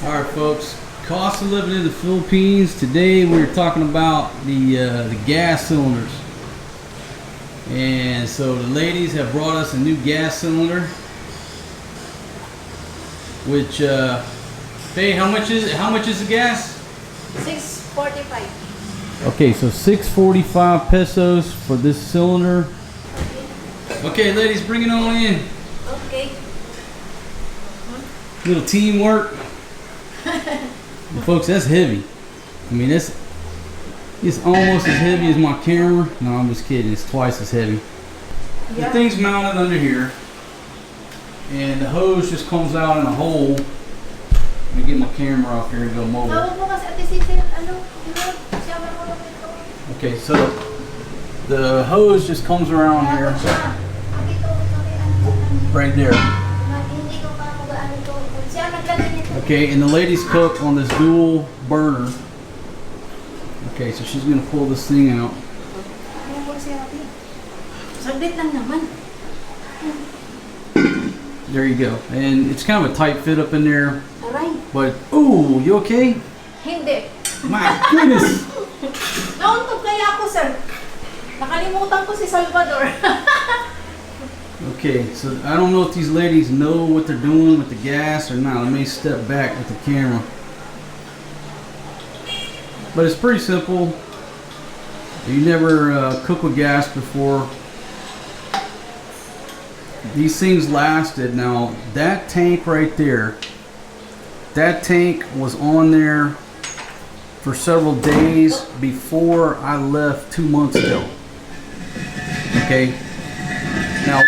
All right, folks. Cost of living in the Philippines. Today we're talking about the gas cylinders. And so the ladies have brought us a new gas cylinder. Which, Faye, how much is it? How much is the gas? $6.45. Okay, so 645 pesos for this cylinder. Okay, ladies, bring it on in. Okay. Little teamwork. Folks, that's heavy. I mean, it's almost as heavy as my camera. No, I'm just kidding. It's twice as heavy. Yeah. The thing's mounted under here, and the hose just comes out in a hole. Let me get my camera off here and go mobile. Okay, so the hose just comes around here, right there. Okay, and the ladies cook on this dual burner. Okay, so she's gonna pull this thing out. There you go. And it's kind of a tight fit up in there. But, ooh, you okay? Hindi. My goodness! Nauntog kaya ako, sir. Nakalimutan ko si Salvador. Okay, so I don't know if these ladies know what they're doing with the gas or not. Let me step back with the camera. But it's pretty simple. You never cooked with gas before. These things lasted. Now, that tank right there, that tank was on there for several days before I left 2 months ago. Okay. Now,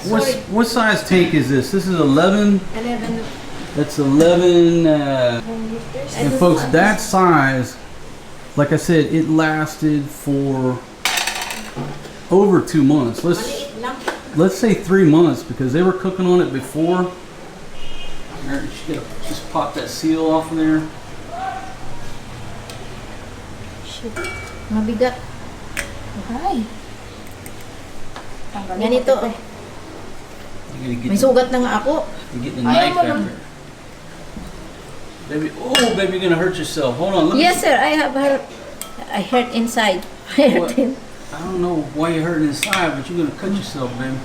what size tank is this? This is 11. 11. That's 11. And folks, that size, like I said, it lasted for over 2 months. Let's say 3 months, because they were cooking on it before. Just pop that seal off of there. Shit. Mabigat. Okay. Ganito. May sugat na nga ako. You get the knife after. Baby, oh, baby, you're gonna hurt yourself. Hold on. Yes, sir. I hurt inside. I don't know why you're hurting inside, but you're gonna cut yourself, baby.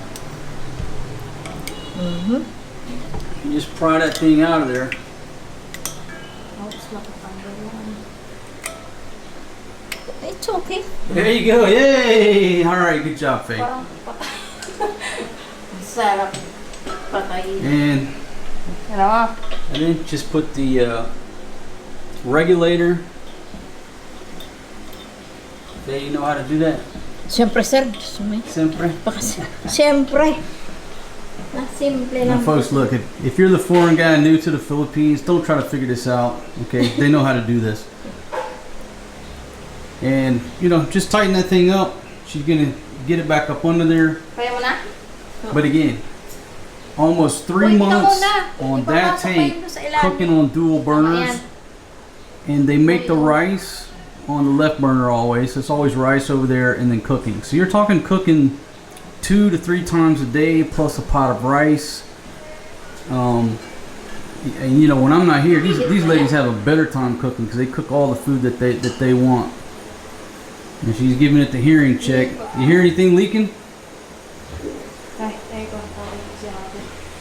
You just pry that thing out of there. It's okay. There you go. Yay! All right, good job, Faye. Sarap patayin. And then just put the regulator. Faye, you know how to do that? Siyempre, sir. Siyempre. Siyempre. Simple Now, lang. folks, look, if you're the foreign guy new to the Philippines, don't try to figure this out, okay? They know how to do this. And, you know, just tighten that thing up. She's going to get it back up under there. Kaya mo na? But again, almost 3 months on that tank, cooking on dual burners. And they make the rice on the left burner always. So it's always rice over there and then cooking. So you're talking cooking 2 to 3 times a day plus a pot of rice. And you know, when I'm not here, these ladies have a better time cooking because they cook all the food that they want. And she's giving it the hearing check. You hear anything leaking?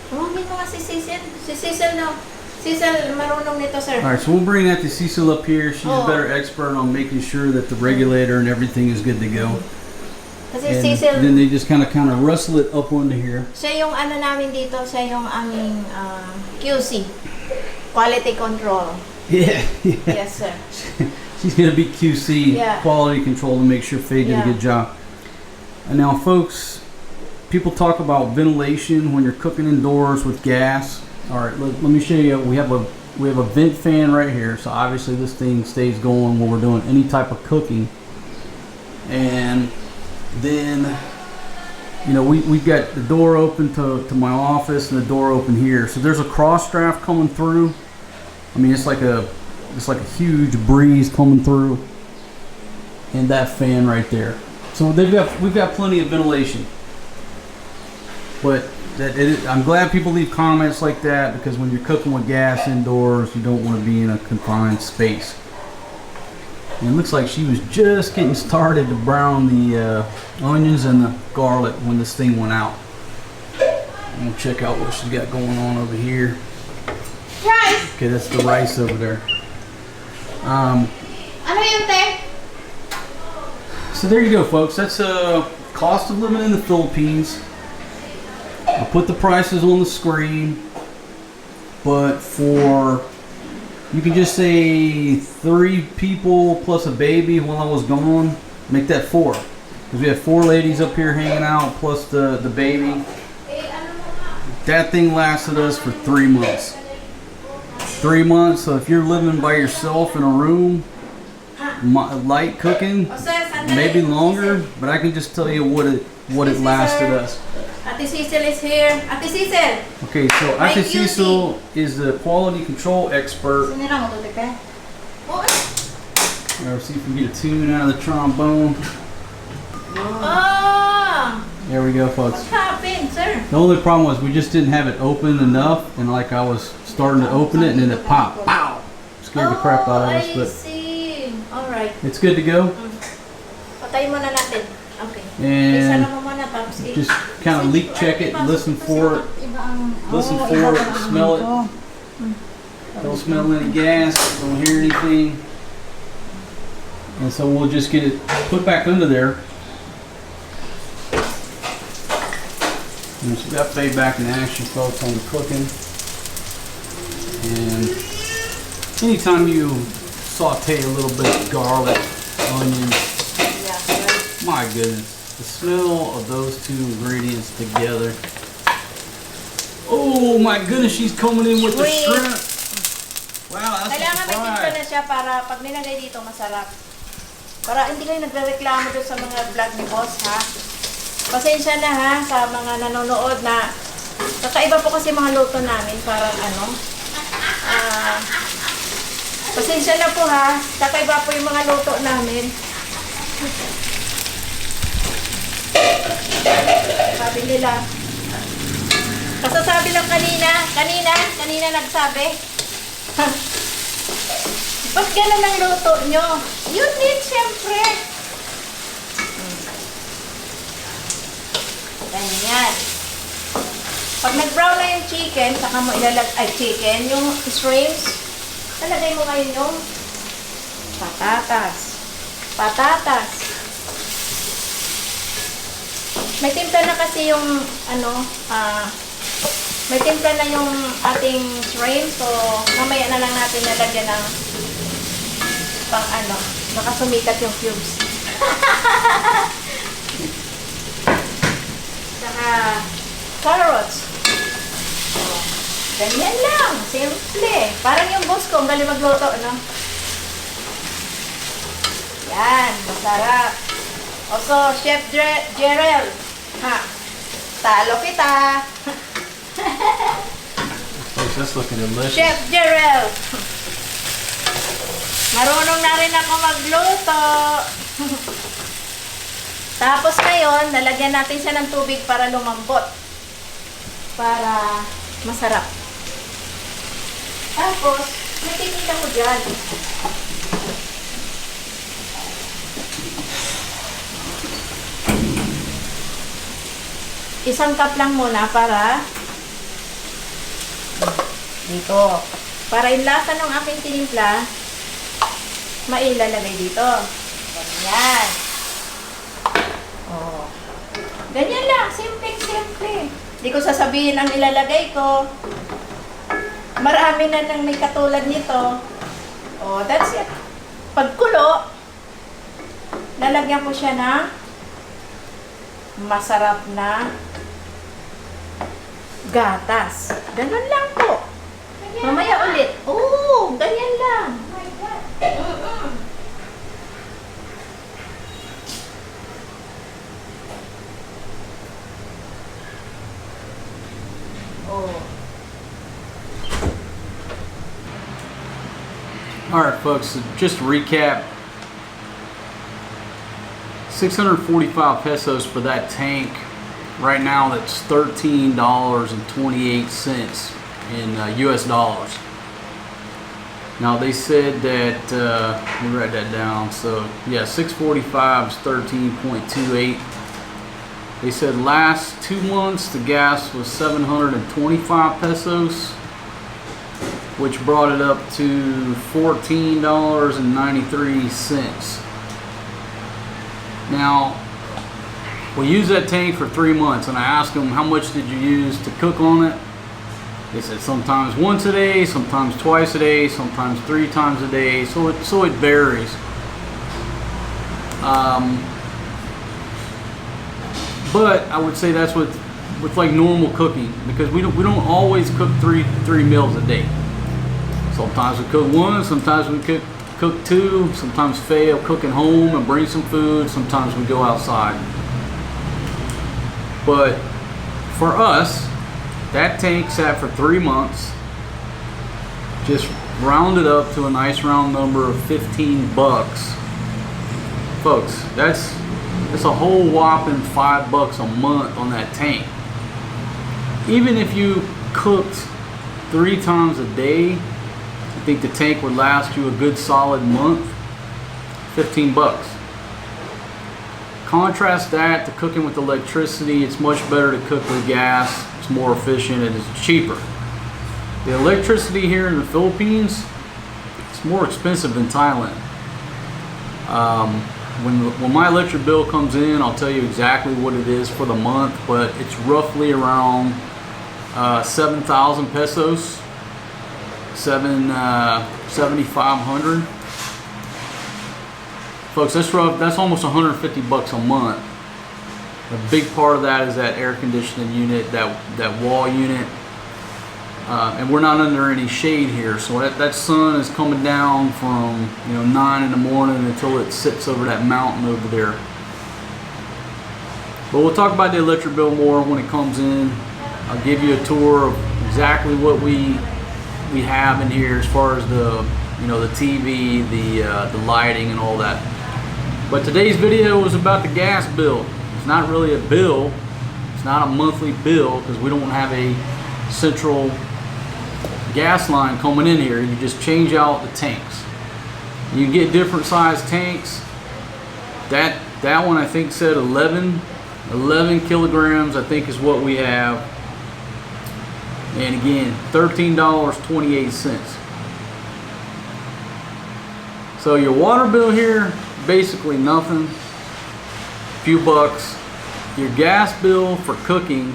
Tawagin mo nga si Cecil. Si Cecil na. Cecil, marunong nito, sir. All right, so we'll bring that to Cecil up here. She's a better expert on making sure that the regulator and everything is good to go. Kasi And Cecil, then they just kind of rustle it up onto here. siya yung ano namin dito, siya yung aming QC. Quality control. Yeah. Yes, sir. She's gonna be QC, Yeah. quality control, to make sure Faye did a good job. And now, folks, people talk about ventilation when you're cooking indoors with gas. All right, let me show you. We have a vent fan right here, so obviously this thing stays going when we're doing any type of cooking. And then, you know, we've got the door open to my office and the door open here. So there's a cross draft coming through. I mean, it's like a huge breeze coming through, and that fan right there. So we've got plenty of ventilation. But I'm glad people leave comments like that, because when you're cooking with gas indoors, you don't want to be in a confined space. And it looks like she was just getting started to brown the onions and the garlic when this thing went out. I'm gonna check out what she's got going on over here. Rice! Okay, that's the rice over there. Ano yun, te? So there you go, folks. That's cost of living in the Philippines. I'll put the prices on the screen, but for, you can just say 3 people plus a baby while I was gone, make that 4. Because we have 4 ladies up here hanging out plus the baby. That thing lasted us for 3 months. 3 months, so if you're living by yourself in a room, light cooking, maybe longer, but I can just tell you what it lasted us. Ate Cecil is here. Ate Cecil! Okay, so Ate Cecil is the quality control expert. Let's see if we can get a tune out of the trombone. Oh! There we go, folks. What happened, sir? The only problem was we just didn't have it open enough, and like I was starting to open it, and then it popped. Pow! Scared the crap out of us, I but see. Alright. it's good to go. Patayin muna natin. Okay. And Isa mo muna, tapos just kind of leak check it, listen for it, smell it. Don't smell any gas, don't hear anything. And so we'll just get it put back under there. And so we got Faye back in action, folks, on the cooking. And anytime you saute a little bit of garlic, onions, my goodness, the smell of those 2 ingredients together. Oh my goodness, she's coming in with the shrimp. Wow, that's kailangan may timpla a na siya para pag nilagay dito masarap. Para hindi kayo nagrereklamo doon sa mga vlog ni Boss, ha? Pasensya na, ha, sa mga nanonood na kakaiba po kasi mga luto namin, parang pasensya na po, ha, kakaiba po yung mga luto namin. Sabi nila, kasasabi lang kanina nagsabi, ba't gano'n ang luto nyo? Yun din, syempre. Ganyan. Pag nag-brown na yung chicken, saka mo yung shrimps, talagay mo ngayon yung patatas. May timpla na kasi yung may timpla na yung ating shrimp, so mamaya na lang natin nalagyan ng baka sumikat yung cubes. Saka carrots. Ganyan lang, simple. Parang yung boss ko, ang galing magluto, no? Yan, masarap. Also, Chef Gerald. Ha, talo kita. That's looking delicious. Chef Gerald. Marunong na rin ako magluto. Tapos ngayon, nalagyan natin siya ng tubig para lumambot. Para masarap. Tapos, may technique ako dyan. Isang cup lang muna para dito. Para yung lasa ng aking tinimpla, mailalagay dito. Ganyan. Oh. Ganyan lang. Simple. Hindi ko sasabihin ang ilalagay ko. Marami na nang may katulad nito. Oh, that's it. Pagkulo, lalagyan ko siya ng masarap na gatas. Ganun lang po. Mamaya ulit. Oo, ganyan lang. Oh. Alright folks, so just to recap, 645 pesos for that tank. right now that's $13.28 in US dollars. Now they said that, let me write that down. So yeah, 645 is 13.28. They said last 2 months the gas was 725 pesos, which brought it up to $14.93. Now, we used that tank for 3 months, and I asked them, how much did you use to cook on it? They said sometimes once a day, sometimes twice a day, sometimes 3 times a day, so it varies. But I would say that's with like normal cooking, because we don't always cook three meals a day. Sometimes we cook 1, sometimes we cook 2, sometimes Faye will cook at home and bring some food, sometimes we go outside. But for us, that tank sat for 3 months, just rounded up to a nice round number of 15 bucks. Folks, that's a whole whopping $5 a month on that tank. Even if you cooked 3 times a day, I think the tank would last you a good solid month. 15 bucks. Contrast that to cooking with electricity. It's much better to cook with gas. It's more efficient and it's cheaper. The electricity here in the Philippines, it's more expensive than Thailand. When my electric bill comes in, I'll tell you exactly what it is for the month, but it's roughly around 7,000 pesos, 7,500. Folks, that's almost 150 bucks a month. A big part of that is that air conditioning unit, that wall unit. And we're not under any shade here, so that sun is coming down from 9 in the morning until it sits over that mountain over there. But we'll talk about the electric bill more when it comes in. I'll give you a tour of exactly what we have in here as far as the the TV, the lighting, and all that. But today's video was about the gas bill. It's not really a bill. It's not a monthly bill because we don't have a central gas line coming in here. You just change out the tanks. You can get different size tanks. That one I think said 11 kilograms I think is what we have. And again, $13.28. So your water bill here, basically nothing, a few bucks. Your gas bill for cooking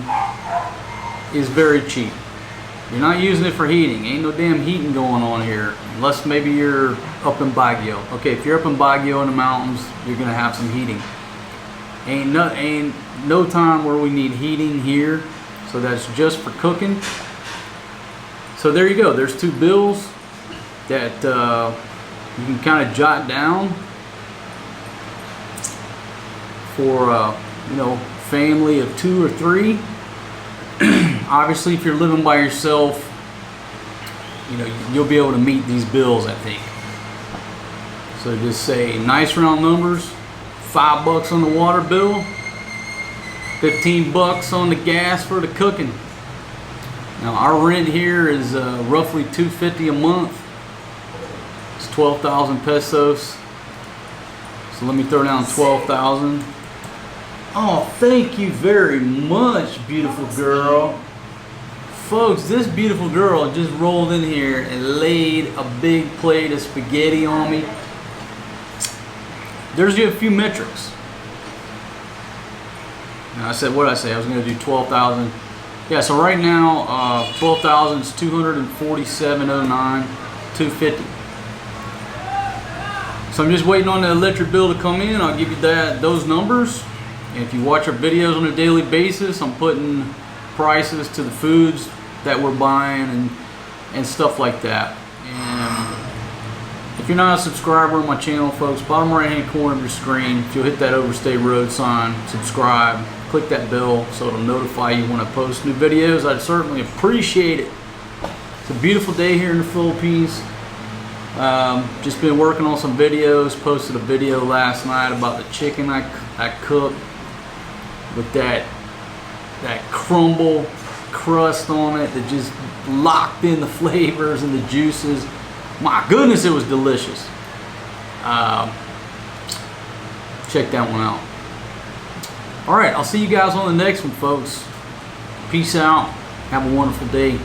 is very cheap. You're not using it for heating. Ain't no damn heating going on here, unless maybe you're up in Baguio. Okay, if you're up in Baguio in the mountains, you're gonna have some heating. Ain't no time where we need heating here, so that's just for cooking. So there you go. There's 2 bills that you can kind of jot down for family of 2 or 3. Obviously, if you're living by yourself, you'll be able to meet these bills, I think. So just say nice round numbers: $5 on the water bill, 15 bucks on the gas for the cooking. Now our rent here is roughly $250 a month. It's 12,000 pesos. So let me throw down 12,000. Oh, thank you very much, beautiful girl. Folks, this beautiful girl just rolled in here and laid a big plate of spaghetti on me. There's a few metrics. Now I said, what did I say? I was going to do 12,000. Yeah, so right now, 12,000 is 247.09, 250. So I'm just waiting on the electric bill to come in. I'll give you those numbers. And if you watch our videos on a daily basis, I'm putting prices to the foods that we're buying and stuff like that. And if you're not a subscriber on my channel, folks, bottom right hand corner of your screen, if you'll hit that Overstay Road sign, subscribe, click that bell so it'll notify you when I post new videos. I'd certainly appreciate it. It's a beautiful day here in the Philippines. Just been working on some videos. Posted a video last night about the chicken I cooked with that that crumble crust on it that just locked in the flavors and the juices. My goodness, it was delicious. Check that one out. All right, I'll see you guys on the next one, folks. Peace out. Have a wonderful day.